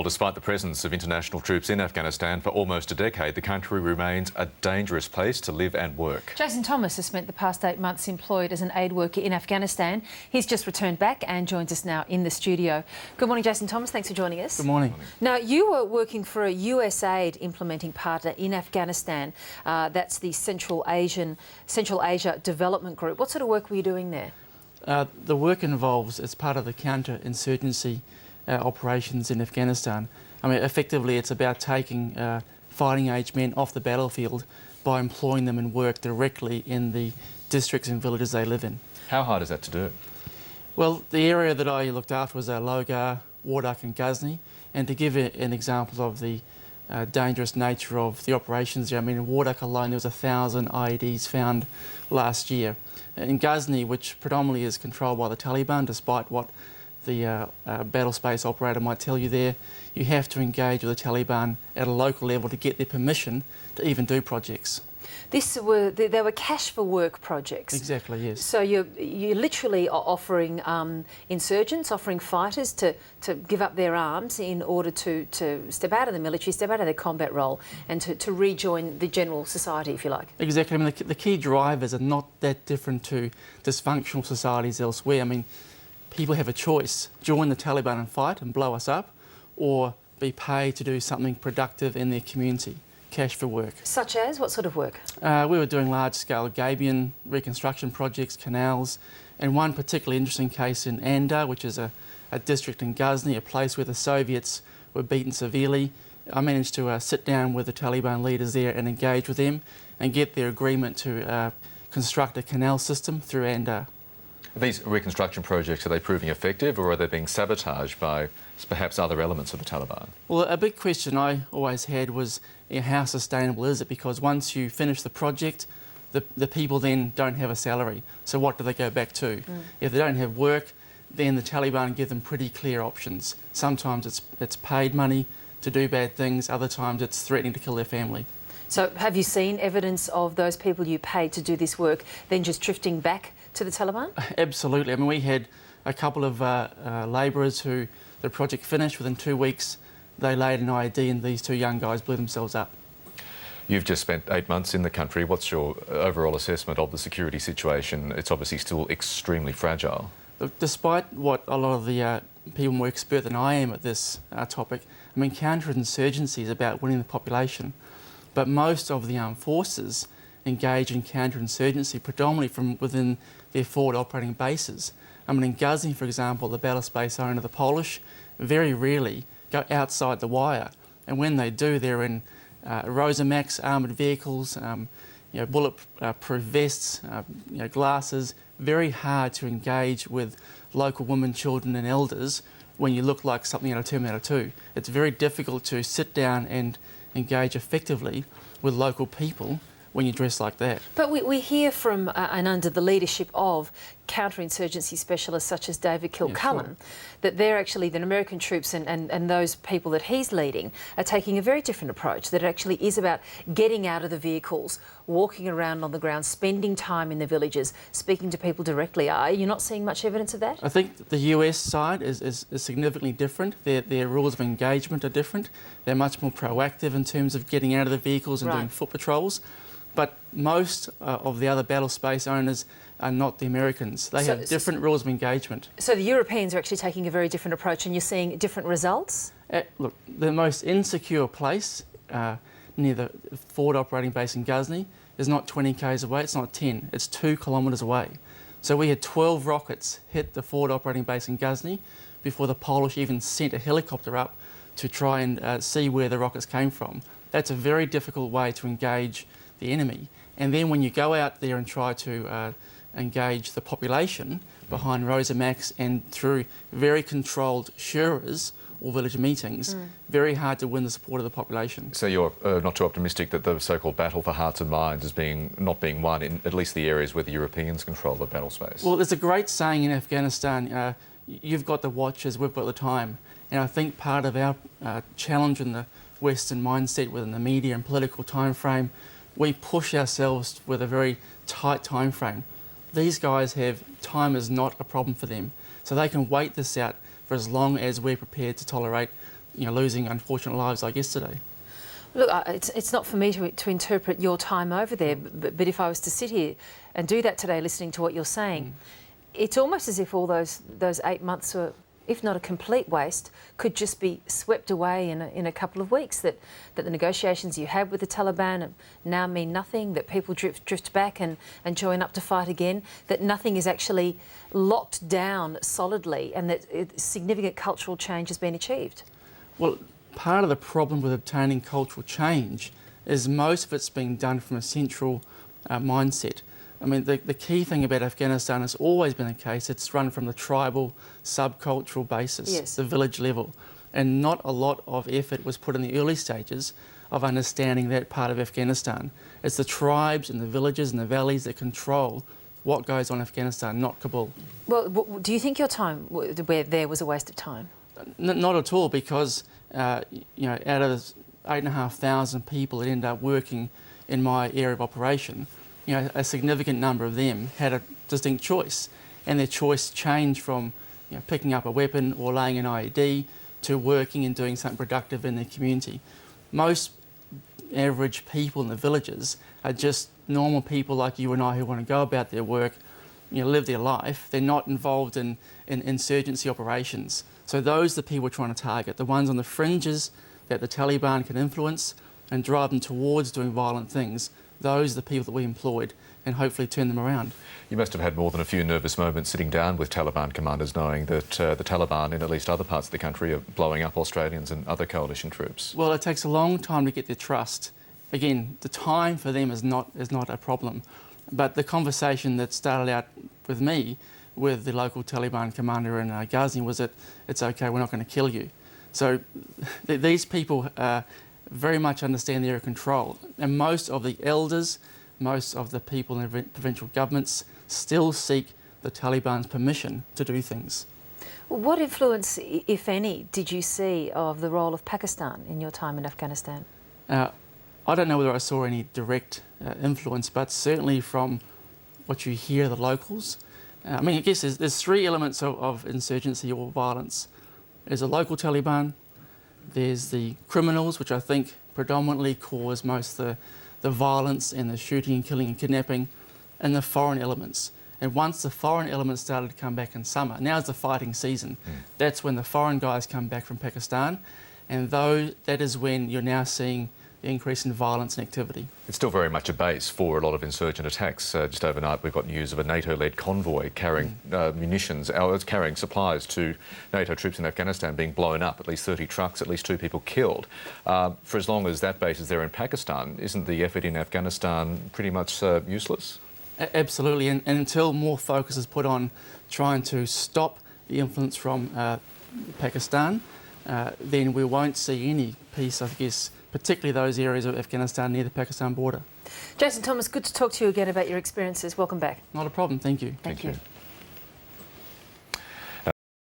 despite the presence of international troops in Afghanistan for almost a decade, the country remains a dangerous place to live and work. Jason Thomas has spent the past 8 months employed as an aid worker in Afghanistan. He's just returned back and joins us now in the studio. Good morning, Jason Thomas. Thanks for joining us. Good morning. Now, you were working for a USAID implementing partner in Afghanistan. That's the Central Asia Development Group. What sort of work were you doing there? The work involves, as part of the counter-insurgency operations in Afghanistan, I mean, effectively it's about taking fighting-age men off the battlefield by employing them in work directly in the districts and villages they live in. How hard is that to do? Well, the area that I looked after was Logar, Wardak and Ghazni, and to give an example of the dangerous nature of the operations there, I mean, in Wardak alone there was 1,000 IEDs found last year. In Ghazni, which predominantly is controlled by the Taliban, despite what the battle space operator might tell you there, you have to engage with the Taliban at a local level to get their permission to even do projects. They were cash for work projects. Exactly, yes. So you literally are offering insurgents, offering fighters to give up their arms in order to step out of the military, step out of their combat role and to rejoin the general society, if you like. Exactly. I mean, the key drivers are not that different to dysfunctional societies elsewhere. I mean, people have a choice: join the Taliban and fight and blow us up, or be paid to do something productive in their community. Cash for work. Such as? What sort of work? We were doing large-scale gabion reconstruction projects, canals, and one particularly interesting case in Andar, which is a district in Ghazni, a place where the Soviets were beaten severely. I managed to sit down with the Taliban leaders there and engage with them and get their agreement to construct a canal system through Andar. These reconstruction projects, are they proving effective, or are they being sabotaged by perhaps other elements of the Taliban? Well, a big question I always had was, how sustainable is it? Because once you finish the project, the people then don't have a salary. So what do they go back to? If they don't have work, then the Taliban give them pretty clear options. Sometimes it's paid money to do bad things, other times it's threatening to kill their family. So have you seen evidence of those people you paid to do this work then just drifting back to the Taliban? Absolutely. I mean, we had a couple of labourers who the project finished. Within 2 weeks, they laid an IED and these two young guys blew themselves up. You've just spent 8 months in the country. What's your overall assessment of the security situation? It's obviously still extremely fragile. Look, despite what a lot of the people more expert than I am at this topic, I mean, counterinsurgency is about winning the population. But most of the armed forces engage in counterinsurgency predominantly from within their forward operating bases. I mean, in Ghazni, for example, the battle space owner, the Polish, very rarely go outside the wire. And when they do, they're in Rosamax armoured vehicles, bulletproof vests, glasses. Very hard to engage with local women, children and elders when you look like something out of Terminator 2. It's very difficult to sit down and engage effectively with local people when you dress like that. But we hear from and under the leadership of counterinsurgency specialists such as David Kilcullen, that they're actually, the American troops and those people that he's leading are taking a very different approach, that it actually is about getting out of the vehicles, walking around on the ground, spending time in the villages, speaking to people directly. Are you not seeing much evidence of that? I think the US side is significantly different. Their rules of engagement are different. They're much more proactive in terms of getting out of the vehicles and doing foot patrols. But most of the other battle space owners are not the Americans. They have different rules of engagement. So the Europeans are actually taking a very different approach and you're seeing different results? Look, the most insecure place near the forward operating base in Ghazni is not 20 k's away, it's not 10, it's 2 kilometres away. So we had 12 rockets hit the forward operating base in Ghazni before the Polish even sent a helicopter up to try and see where the rockets came from. That's a very difficult way to engage the enemy. And then when you go out there and try to engage the population behind Rosamax and through very controlled shuras or village meetings, very hard to win the support of the population. So you're not too optimistic that the so-called battle for hearts and minds is not being won in at least the areas where the Europeans control the battle space? Well, there's a great saying in Afghanistan, you've got the watches, we've got the time. And I think part of our challenge in the Western mindset within the media and political time frame, we push ourselves with a very tight time frame. These guys have, time is not a problem for them. So they can wait this out for as long as we're prepared to tolerate losing unfortunate lives like yesterday. Look, it's not for me to interpret your time over there, but if I was to sit here and do that today, listening to what you're saying, it's almost as if all those 8 months were, if not a complete waste, could just be swept away in a couple of weeks, that the negotiations you had with the Taliban now mean nothing, that people drift back and join up to fight again, that nothing is actually locked down solidly, and that significant cultural change has been achieved. Well, part of the problem with obtaining cultural change is most of it's being done from a central mindset. I mean, the key thing about Afghanistan has always been the case. It's run from the tribal, subcultural basis, Yes. the village level. And not a lot of effort was put in the early stages of understanding that part of Afghanistan. It's the tribes and the villages and the valleys that control what goes on in Afghanistan, not Kabul. Well, do you think your time where there was a waste of time? Not at all, because out of the 8,500 people that ended up working in my area of operation, a significant number of them had a distinct choice, and their choice changed from picking up a weapon or laying an IED to working and doing something productive in their community. Most average people in the villages are just normal people like you and I who want to go about their work, live their life. They're not involved in insurgency operations. So those are the people we're trying to target, the ones on the fringes that the Taliban can influence and drive them towards doing violent things. Those are the people that we employed, and hopefully turn them around. You must have had more than a few nervous moments sitting down with Taliban commanders, knowing that the Taliban in at least other parts of the country are blowing up Australians and other coalition troops. Well, it takes a long time to get their trust. Again, the time for them is not a problem, but the conversation that started out with me with the local Taliban commander in Ghazni was that it's okay, we're not going to kill you. So these people very much understand their control, and most of the elders, most of the people in the provincial governments still seek the Taliban's permission to do things. What influence, if any, did you see of the role of Pakistan in your time in Afghanistan? I don't know whether I saw any direct influence, but certainly from what you hear the locals. I guess there's three elements of insurgency or violence. There's a local Taliban, there's the criminals, which I think predominantly cause most of the violence and the shooting and killing and kidnapping, and the foreign elements. And once the foreign elements started to come back in summer, now's the fighting season, that's when the foreign guys come back from Pakistan, and that is when you're now seeing the increase in violence and activity. It's still very much a base for a lot of insurgent attacks. Just overnight we've got news of a NATO-led convoy carrying munitions, carrying supplies to NATO troops in Afghanistan being blown up, at least 30 trucks, at least 2 people killed. For as long as that base is there in Pakistan, isn't the effort in Afghanistan pretty much useless? Absolutely, and until more focus is put on trying to stop the influence from Pakistan, then we won't see any peace, I guess, particularly those areas of Afghanistan near the Pakistan border. Jason Thomas, good to talk to you again about your experiences. Welcome back. Not a problem, thank you. Thank you.